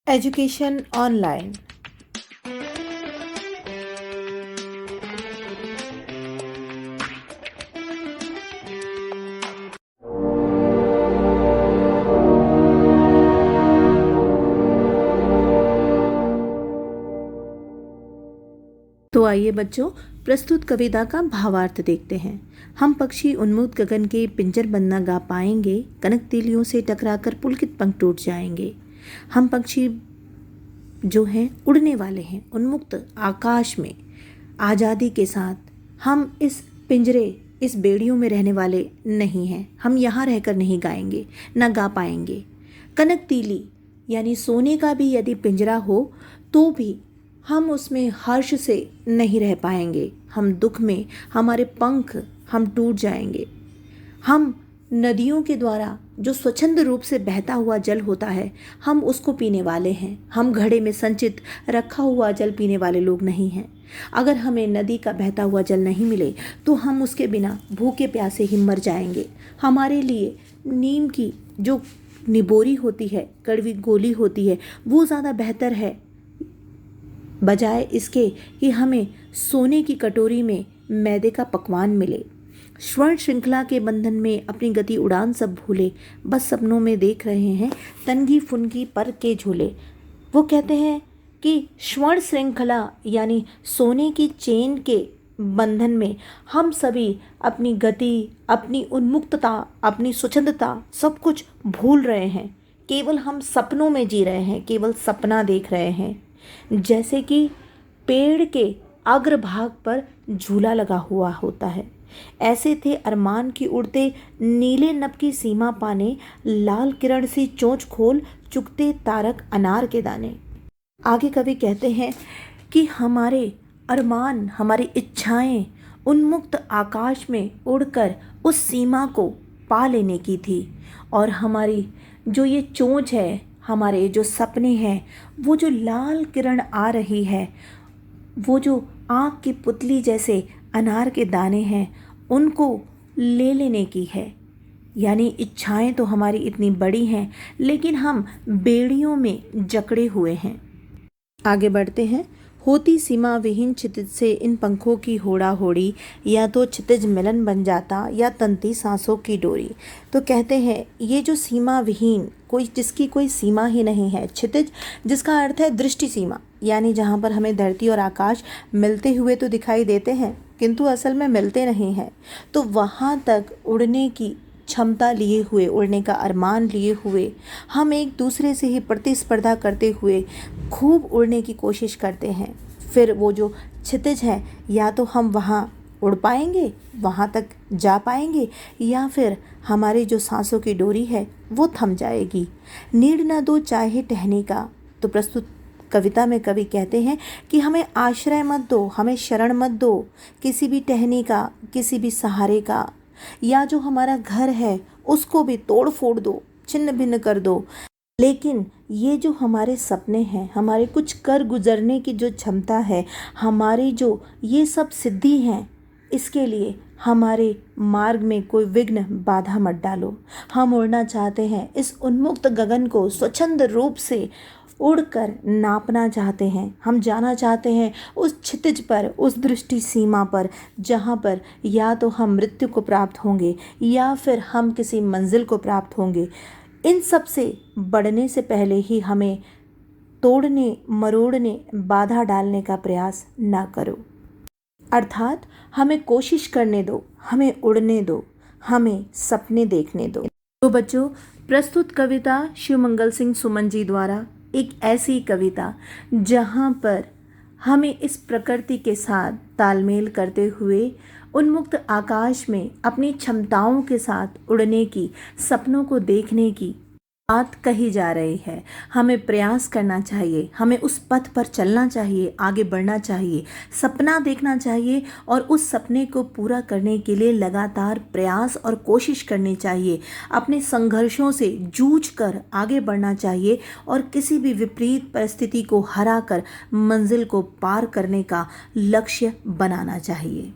Education online. तो आइए बच्चों, प्रस्तुत कविता का भावार्थ देखते हैं। हम पक्षी उन्मुक्त गगन के पिंजर बंद न गा पाएंगे, कनक तीलियों से टकराकर पुलकित पंख टूट जाएंगे। हम पक्षी जो हैं उड़ने वाले हैं, उन्मुक्त आकाश में आज़ादी के साथ। हम इस पिंजरे, इस बेड़ियों में रहने वाले नहीं हैं। हम यहाँ रहकर नहीं गाएंगे, न गा पाएंगे। कनक तीली यानी सोने का भी यदि पिंजरा हो तो भी हम उसमें हर्ष से नहीं रह पाएंगे। हम दुख में, हमारे पंख हम टूट जाएंगे। हम नदियों के द्वारा जो स्वच्छंद रूप से बहता हुआ जल होता है, हम उसको पीने वाले हैं। हम घड़े में संचित रखा हुआ जल पीने वाले लोग नहीं हैं। अगर हमें नदी का बहता हुआ जल नहीं मिले तो हम उसके बिना भूखे प्यासे ही मर जाएंगे। हमारे लिए नीम की जो निबोरी होती है, कड़वी गोली होती है, वो ज़्यादा बेहतर है बजाय इसके कि हमें सोने की कटोरी में मैदे का पकवान मिले। स्वर्ण श्रृंखला के बंधन में अपनी गति उड़ान सब भूले, बस सपनों में देख रहे हैं तनगी फुनगी पर के झूले। वो कहते हैं कि स्वर्ण श्रृंखला यानी सोने की चेन के बंधन में हम सभी अपनी गति, अपनी उन्मुक्तता, अपनी स्वच्छंदता सब कुछ भूल रहे हैं। केवल हम सपनों में जी रहे हैं, केवल सपना देख रहे हैं। जैसे कि पेड़ के अग्रभाग पर झूला लगा हुआ होता है, ऐसे थे अरमान की उड़ते नीले नभ की सीमा पाने, लाल किरण सी चोंच खोल चुगते तारक अनार के दाने। आगे कवि कहते हैं कि हमारे अरमान, हमारी इच्छाएं उन्मुक्त आकाश में उड़कर उस सीमा को पा लेने की थी, और हमारी जो ये चोंच है, हमारे जो सपने हैं, वो जो लाल किरण आ रही है, वो जो आँख की पुतली जैसे अनार के दाने हैं, उनको ले लेने की है। यानी इच्छाएं तो हमारी इतनी बड़ी हैं, लेकिन हम बेड़ियों में जकड़े हुए हैं। आगे बढ़ते हैं। होती सीमा विहीन क्षितिज से इन पंखों की होड़ा होड़ी, या तो क्षितिज मिलन बन जाता या तंती सांसों की डोरी। तो कहते हैं ये जो सीमा विहीन, कोई जिसकी कोई सीमा ही नहीं है, क्षितिज जिसका अर्थ है दृष्टि सीमा, यानी जहाँ पर हमें धरती और आकाश मिलते हुए तो दिखाई देते हैं किंतु असल में मिलते नहीं हैं, तो वहाँ तक उड़ने की क्षमता लिए हुए, उड़ने का अरमान लिए हुए, हम एक दूसरे से ही प्रतिस्पर्धा करते हुए खूब उड़ने की कोशिश करते हैं। फिर वो जो क्षितिज है, या तो हम वहाँ उड़ पाएंगे, वहाँ तक जा पाएंगे, या फिर हमारी जो सांसों की डोरी है वो थम जाएगी। नीड न दो चाहे टहनी का। तो प्रस्तुत कविता में कवि कहते हैं कि हमें आश्रय मत दो, हमें शरण मत दो किसी भी टहनी का, किसी भी सहारे का, या जो हमारा घर है उसको भी तोड़ फोड़ दो, छिन्न भिन्न कर दो। लेकिन ये जो हमारे सपने हैं, हमारे कुछ कर गुजरने की जो क्षमता है, हमारी जो ये सब सिद्धि हैं, इसके लिए हमारे मार्ग में कोई विघ्न बाधा मत डालो। हम उड़ना चाहते हैं, इस उन्मुक्त गगन को स्वच्छंद रूप से उड़कर नापना चाहते हैं। हम जाना चाहते हैं उस क्षितिज पर, उस दृष्टि सीमा पर, जहाँ पर या तो हम मृत्यु को प्राप्त होंगे या फिर हम किसी मंजिल को प्राप्त होंगे। इन सब से बढ़ने से पहले ही हमें तोड़ने, मरोड़ने, बाधा डालने का प्रयास ना करो। अर्थात हमें कोशिश करने दो, हमें उड़ने दो, हमें सपने देखने दो। तो बच्चों, प्रस्तुत कविता शिवमंगल सिंह सुमन जी द्वारा एक ऐसी कविता जहाँ पर हमें इस प्रकृति के साथ तालमेल करते हुए उन्मुक्त आकाश में अपनी क्षमताओं के साथ उड़ने की, सपनों को देखने की बात कही जा रही है। हमें प्रयास करना चाहिए, हमें उस पथ पर चलना चाहिए, आगे बढ़ना चाहिए, सपना देखना चाहिए, और उस सपने को पूरा करने के लिए लगातार प्रयास और कोशिश करनी चाहिए। अपने संघर्षों से जूझ कर आगे बढ़ना चाहिए और किसी भी विपरीत परिस्थिति को हरा कर मंजिल को पार करने का लक्ष्य बनाना चाहिए।